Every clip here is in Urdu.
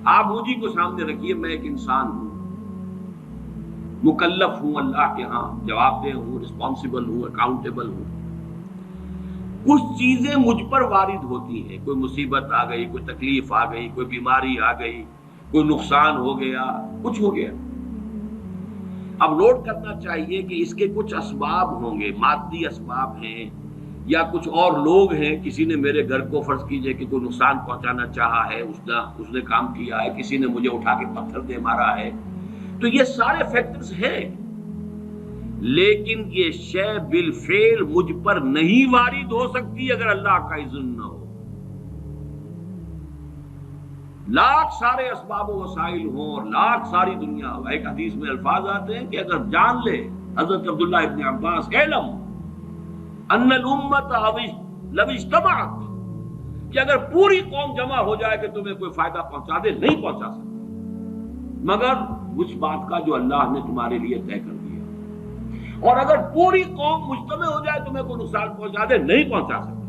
آپ مجھے کو سامنے رکھیے، میں ایک انسان ہوں، مکلف ہوں، اللہ کے ہاں جواب دہ ہوں، رسپانسبل ہوں، اکاؤنٹیبل ہوں۔ کچھ چیزیں مجھ پر وارد ہوتی ہیں، کوئی مصیبت آ گئی، کوئی تکلیف آ گئی، کوئی بیماری آ گئی، کوئی نقصان ہو گیا، کچھ ہو گیا۔ اب نوٹ کرنا چاہیے کہ اس کے کچھ اسباب ہوں گے، مادی اسباب ہیں یا کچھ اور لوگ ہیں، کسی نے میرے گھر کو فرض کیجئے کہ کوئی نقصان پہنچانا چاہا ہے، اس نے کام کیا ہے، کسی نے مجھے اٹھا کے پتھر دے مارا ہے، تو یہ سارے فیکٹرز ہیں، لیکن یہ شے بالفعل مجھ پر نہیں وارد ہو سکتی اگر اللہ کا اذن نہ ہو۔ لاکھ سارے اسباب و وسائل ہوں اور لاکھ ساری دنیا ہو، ایک حدیث میں الفاظ آتے ہیں کہ اگر جان لے حضرت عبداللہ ابن عباس، اعلم ان الامت لو اجتمعت، کہ اگر پوری قوم جمع ہو جائے کہ تمہیں کوئی فائدہ پہنچا دے، نہیں پہنچا سکتی مگر اس بات کا جو اللہ نے تمہارے لیے طے کر دیا، اور اگر پوری قوم مجتمع ہو جائے تمہیں کوئی نقصان پہنچا دے، نہیں پہنچا سکتی۔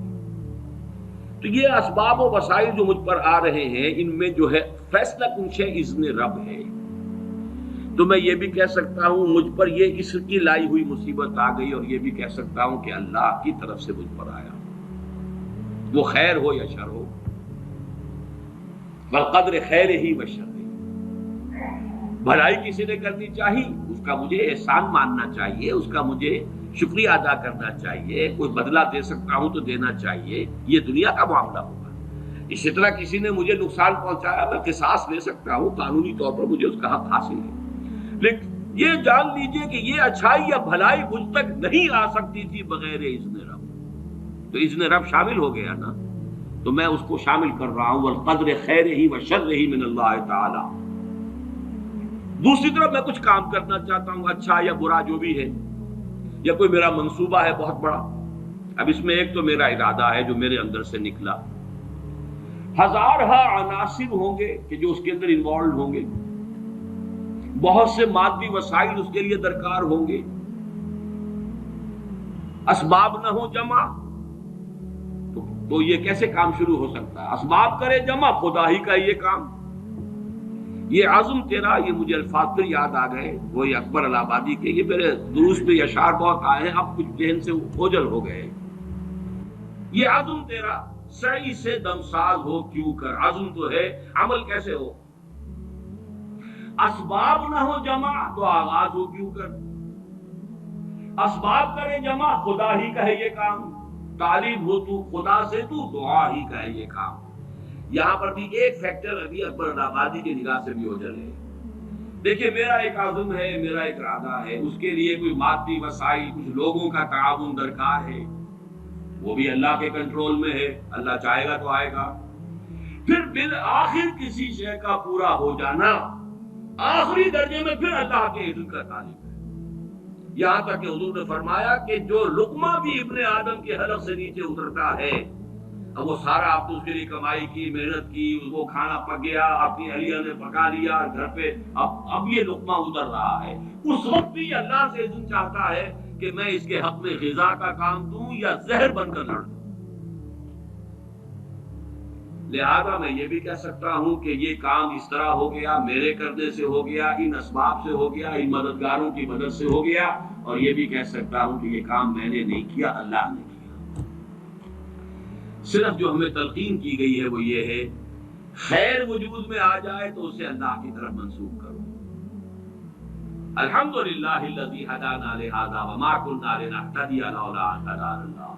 تو یہ اسباب و وسائل جو مجھ پر آ رہے ہیں، ان میں جو ہے فیصلہ کنش اذن رب ہے۔ تو میں یہ بھی کہہ سکتا ہوں مجھ پر یہ اس کی لائی ہوئی مصیبت آ گئی، اور یہ بھی کہہ سکتا ہوں کہ اللہ کی طرف سے مجھ پر آیا، وہ خیر ہو یا شر ہو، والقدر خیر ہی و شر ہی۔ بھلائی کسی نے کرنی چاہیے، اس کا مجھے احسان ماننا چاہیے، اس کا مجھے شکریہ ادا کرنا چاہیے، کوئی بدلہ دے سکتا ہوں تو دینا چاہیے، یہ دنیا کا معاملہ ہوگا۔ اسی طرح کسی نے مجھے نقصان پہنچایا، میں قصاص لے سکتا ہوں، قانونی طور پر مجھے اس کا حق حاصل ہے، لیکن یہ جان لیجئے کہ یہ اچھائی یا بھلائی مجھ تک نہیں آ سکتی تھی بغیر اذن رب۔ تو اذن رب شامل ہو گیا نا، تو میں اس کو شامل کر رہا ہوں، والقدر خیر ہی و شر ہی من اللہ تعالی۔ دوسری طرف میں کچھ کام کرنا چاہتا ہوں، اچھا یا برا جو بھی ہے، یا کوئی میرا منصوبہ ہے بہت بڑا، اب اس میں ایک تو میرا ارادہ ہے جو میرے اندر سے نکلا، ہزارہا عناصر ہوں گے کہ جو اس کے اندر انوالوڈ ہوں گے، بہت سے مادی وسائل اس کے لیے درکار ہوں گے، اسباب نہ ہو جمع تو یہ کیسے کام شروع ہو سکتا ہے؟ اسباب کرے جمع، خدا ہی کا یہ کام، یہ عزم تیرا، یہ مجھے الفاظ پھر یاد آ گئے وہی اکبر الہ آبادی کے، یہ میرے دروس میں اشعار بہت آئے ہیں، اب کچھ ذہن سے اوجل ہو گئے۔ یہ عزم تیرا سعی سے دمساز ہو کیوں کر، عزم تو ہے، عمل کیسے ہو؟ اسباب نہ ہو جمع تو آغاز ہو کیوں کر، اسباب کرے جمع، خدا ہی کا ہے یہ کام، طالب ہو تو خدا سے، تو دعا ہی کا ہے یہ کام۔ یہاں پر بھی ایک فیکٹر ابھی اکبر الہ آبادی کی نگاہ سے بھی اوجل ہے۔ دیکھیے میرا ایک عزم ہے، میرا ایک ارادہ ہے، اس کے لیے کوئی مادی وسائل، کچھ لوگوں کا تعاون درکار ہے، وہ بھی اللہ کے کنٹرول میں ہے، اللہ چاہے گا تو آئے گا۔ پھر بالآخر کسی شے کا پورا ہو جانا، آخری درجے میں پھر اللہ کے اذن کا طالب ہے۔ یہاں تک کہ حضور نے فرمایا کہ جو لقمہ بھی ابن آدم کے حلق سے نیچے اترتا ہے، اب وہ سارا آپ نے اس کے لیے کمائی کی، محنت کی، وہ کھانا پک گیا، اپنی اہلیہ نے پکا لیا گھر پہ، اب یہ لقمہ اتر رہا ہے، اس وقت بھی اللہ سے اذن چاہتا ہے کہ میں اس کے حق میں غذا کا کام دوں یا زہر بن کر لڑ دوں۔ لہذا میں یہ بھی کہہ سکتا ہوں کہ یہ کام اس طرح ہو گیا، میرے کرنے سے ہو گیا، ان اسباب سے ہو گیا، ان مددگاروں کی مدد سے ہو گیا، اور یہ بھی کہہ سکتا ہوں کہ یہ کام میں نے نہیں کیا، اللہ نے کیا۔ صرف جو ہمیں تلقین کی گئی ہے وہ یہ ہے، خیر وجود میں آ جائے تو اسے اللہ کی طرف منسوب کرو۔ الحمدللہ الذی ہدانا لہذا وما کنا لنہتدی لولا ان ہدانا اللہ،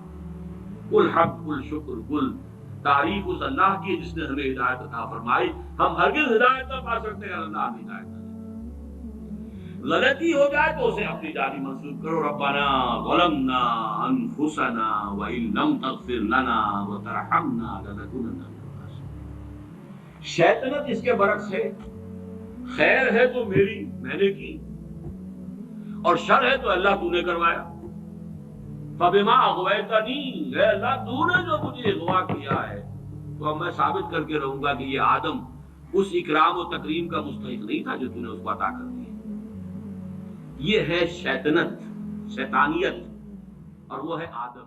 قل حمد، قل شکر، قل تعریف اس اللہ کی جس نے ہمیں ہدایت عطا فرمائی، ہم ہرگز ہدایت نہ پا سکتے اگر اللہ نے ہدایت نہ دی۔ غلطی ہو جائے تو اسے اپنی جانب منسوب کرو، ربنا ظلمنا انفسنا وان لم تغفر لنا وترحمنا لنکونن من الخاسرین۔ شیطنت اس کے برعکس ہے، خیر ہے تو میری، میں نے کی، اور شر ہے تو اللہ تو نے کروایا۔ فبما اغویتنی، اے اللہ تو نے جو مجھے اغوا کیا ہے، تو اب میں ثابت کر کے رہوں گا کہ یہ آدم اس اکرام و تکریم کا مستحق نہیں تھا جو تو نے اس کو عطا کر دیا۔ یہ ہے شیطنت، شیطانیت، اور وہ ہے آدم۔